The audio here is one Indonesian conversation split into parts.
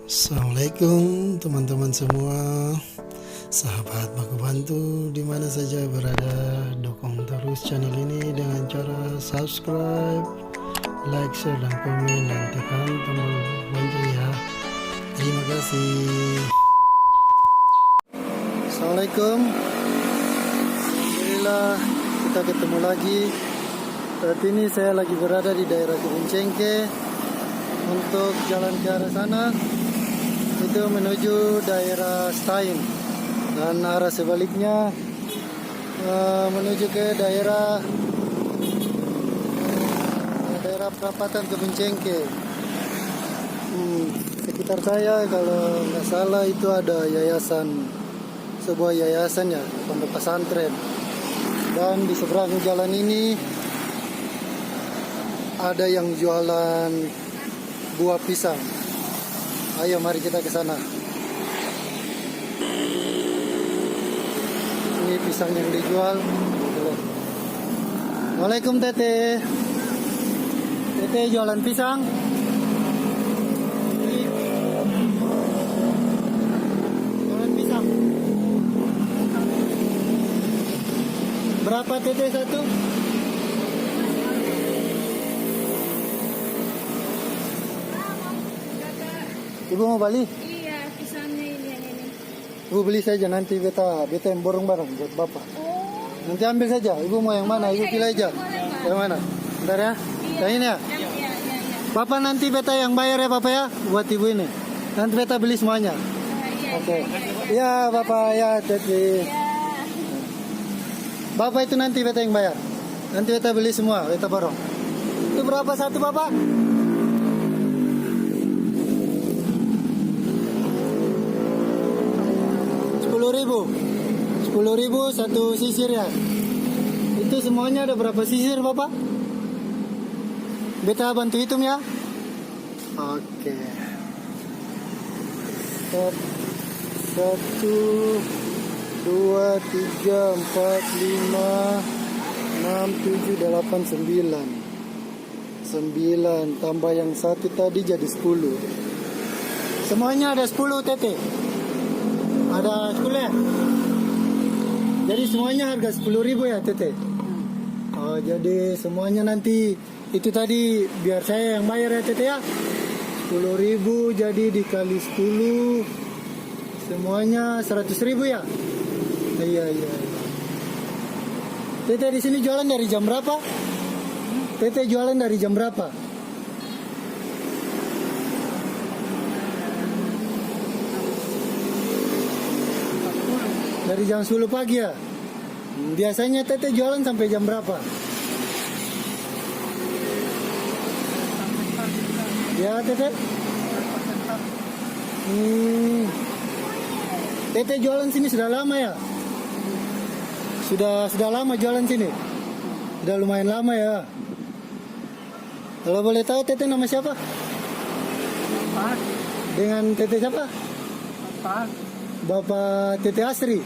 Assalamualaikum teman-teman semua, sahabat Baku Bantu dimana saja berada. Dukung terus channel ini dengan cara subscribe, like, share, dan komen, dan tekan tombol lonceng ya. Terima kasih. Assalamualaikum. Alhamdulillah kita ketemu lagi. Saat ini saya lagi berada di daerah Kebun Cengke. Untuk jalan ke arah sana itu menuju daerah Stein, dan arah sebaliknya menuju ke daerah perapatan Kebun Cengke. Sekitar saya kalau nggak salah itu ada sebuah yayasan ya, pondok pesantren. Dan di seberang jalan ini ada yang jualan buah pisang. Ayo mari kita ke sana. Ini pisang yang dijual. Waalaikumsalam Tete. Tete jualan pisang. Jualan pisang. Berapa Tete satu? Ibu mau beli? Iya, pisangnya ini yang ini. Ibu beli saja, nanti beta yang borong bareng buat bapak. Oh, Nanti ambil saja. Ibu mau yang mana? Ibu pilih aja. Yang mana? Bentar ya. Yang ini ya. iya. Bapak nanti beta yang bayar ya Bapak ya, buat ibu ini. Nanti beta beli semuanya. Iya. Oke. Ya Bapak ya, Teti. Iya. Bapak itu nanti beta yang bayar. Nanti beta beli semua, beta borong. Itu berapa satu Bapak? Rp10.000 satu sisir ya. Itu semuanya ada berapa sisir Bapak? Beta bantu hitung ya. Oke. 1, 2, 3, 4, 5, 6, 7, 8, 9 tambah yang satu tadi jadi 10. Semuanya ada 10 Tete. Ada 10 ya? Jadi semuanya harga 10.000 ya Tete? Oh, jadi semuanya nanti itu tadi biar saya yang bayar ya Tete ya. 10.000 jadi dikali 10 semuanya 100.000 ya. Iya. Tete di sini jualan dari jam berapa? Tete jualan dari jam berapa? Dari jam 10 pagi ya. Biasanya Tete jualan sampai jam berapa? Ya Tete. Tete jualan sini sudah lama ya? Sudah lama jualan sini? Sudah lumayan lama ya. Kalau boleh tahu Tete nama siapa? Pak. Dengan Tete siapa? Pak. Bapak Tete Asri.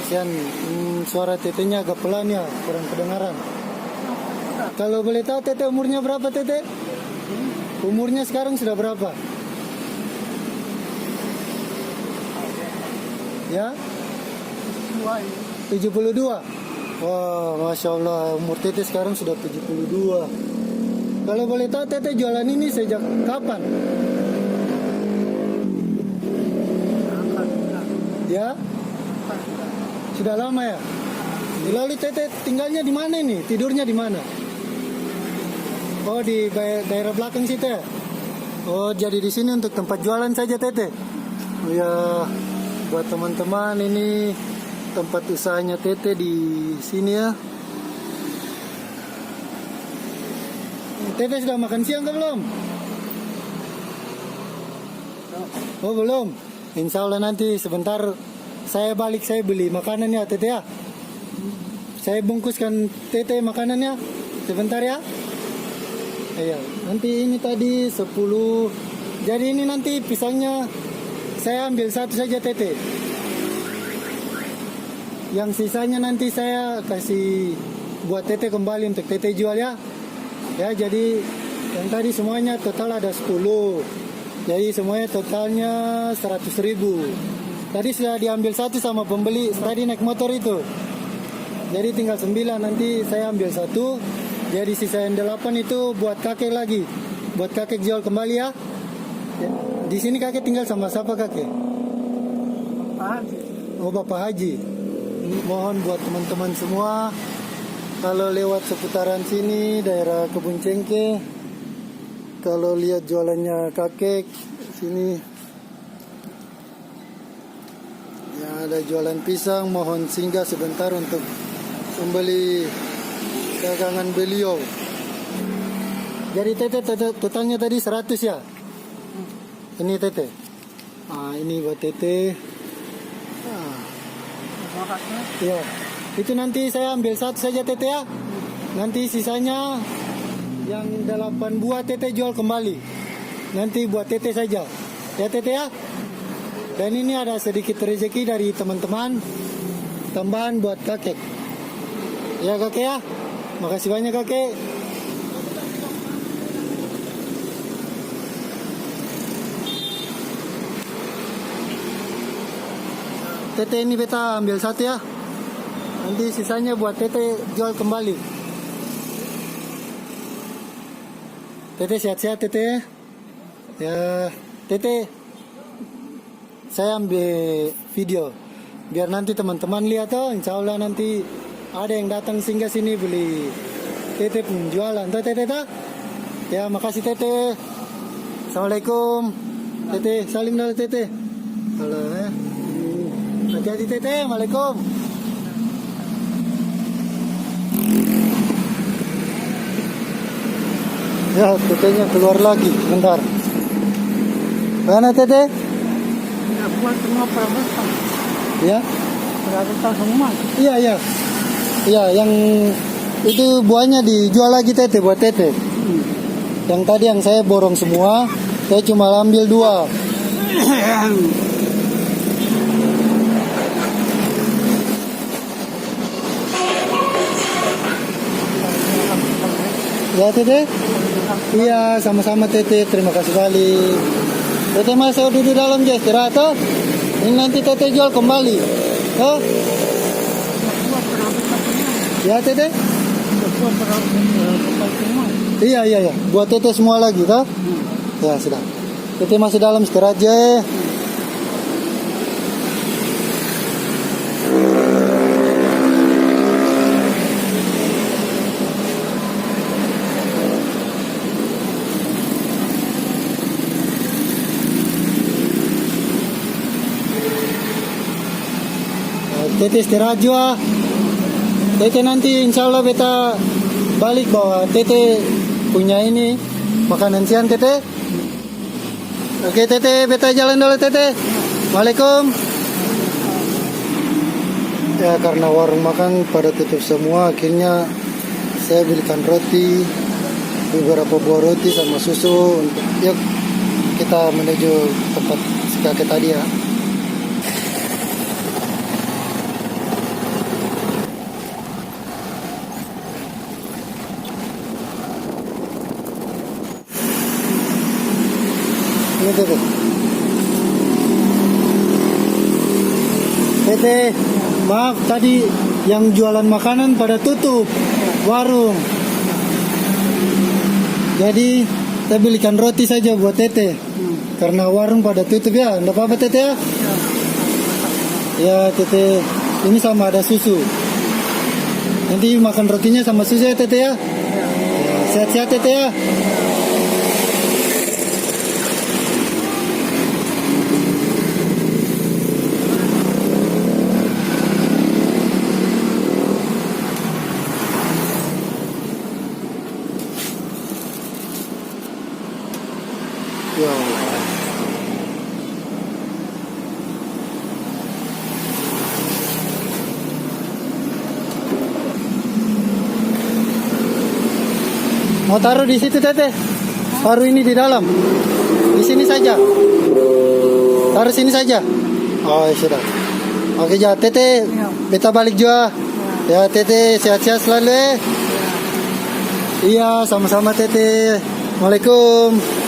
Sian, suara Tetenya agak pelan ya, kurang kedengaran. Kalau boleh tahu Tete umurnya berapa Tete? Umurnya sekarang sudah berapa? Ya? 72. Wah, Masya Allah, umur Tete sekarang sudah 72. Kalau boleh tahu Tete jualan ini sejak kapan? Ya? Sudah lama ya? Lalu Tete tinggalnya di mana ini? Tidurnya di mana? Oh, di daerah belakang situ ya? Oh, jadi di sini untuk tempat jualan saja Tete? Oh ya, buat teman-teman ini tempat usahanya Tete di sini ya. Tete sudah makan siang ke belum? Oh belum. Insya Allah nanti sebentar saya balik, saya beli makanan ya Tete ya. Saya bungkuskan Tete makanannya sebentar ya. Iya. Nanti ini tadi 10. Jadi ini nanti pisangnya saya ambil satu saja Tete. Yang sisanya nanti saya kasih buat Tete kembali untuk Tete jual ya. Ya, jadi yang tadi semuanya total ada 10. Jadi semuanya totalnya 100.000. Tadi sudah diambil satu sama pembeli, tadi naik motor itu. Jadi tinggal 9, nanti saya ambil satu. Jadi sisa yang 8 itu buat kakek lagi. Buat kakek jual kembali ya. Di sini kakek tinggal sama siapa kakek? Bapak Haji. Oh, Bapak Haji. Mohon buat teman-teman semua, kalau lewat seputaran sini daerah Kebun Cengkeh, kalau lihat jualannya kakek sini, ya ada jualan pisang, mohon singgah sebentar untuk membeli dagangan beliau. Jadi tete totalnya tadi 100 ya. Ini tete. Ini buat tete. Makasih. Ya, itu nanti saya ambil satu saja tete ya. Nanti sisanya yang 8 buah tete jual kembali. Nanti buat tete saja. Ya tete ya. Dan ini ada sedikit rezeki dari teman-teman, tambahan buat kakek. Ya kakek ya. Makasih banyak kakek. Tete ini beta ambil satu ya. Nanti sisanya buat tete jual kembali. Tete sehat-sehat tete. Ya, tete saya ambil video biar nanti teman-teman lihat oh, insya Allah nanti ada yang datang singgah sini beli tete penjualan. Tete. Ya, makasih tete. Assalamualaikum. Tete, salim dulu tete. Halo ya. Hati-hati tete, Assalamualaikum. Ya, tetenya keluar lagi, bentar. Mana tete? Ya, buat semua perabotan. Ya? Perabotan semua. Iya. Iya, yang itu buahnya dijual lagi tete buat tete. Yang tadi yang saya borong semua, saya cuma ambil 2. Ya tete? Iya, sama-sama tete. Terima kasih sekali. Tete masuk duduk dalam aja istirahat toh. Ini nanti tete jual kembali. Toh? Buat perabotan semua. Ya tete? Buat perabotan semua. Iya. Buat tete semua lagi toh? Ya sudah. Tete masih dalam istirahat aja. Tete istirahat juga. Tete nanti insya Allah beta balik bawa tete punya ini makanan siang tete. Oke tete, beta jalan dulu tete. Waalaikum. Ya karena warung makan pada tutup semua, akhirnya saya belikan roti, beberapa buah roti sama susu. Yuk kita menuju tempat si kakek tadi ya. Ini tete. Tete, maaf tadi yang jualan makanan pada tutup warung. Jadi saya belikan roti saja buat tete. Karena warung pada tutup ya. Enggak apa-apa tete ya? Ya tete, ini sama ada susu. Nanti makan rotinya sama susu ya tete ya. Sehat-sehat tete ya. Ya Allah. Mau taruh di situ tete? Taruh ini di dalam. Di sini saja. Taruh sini saja. Oh ya sudah. Oke ya tete, beta balik juga. Ya tete sehat-sehat selalu. Iya, sama-sama Tete. Waalaikumsalam.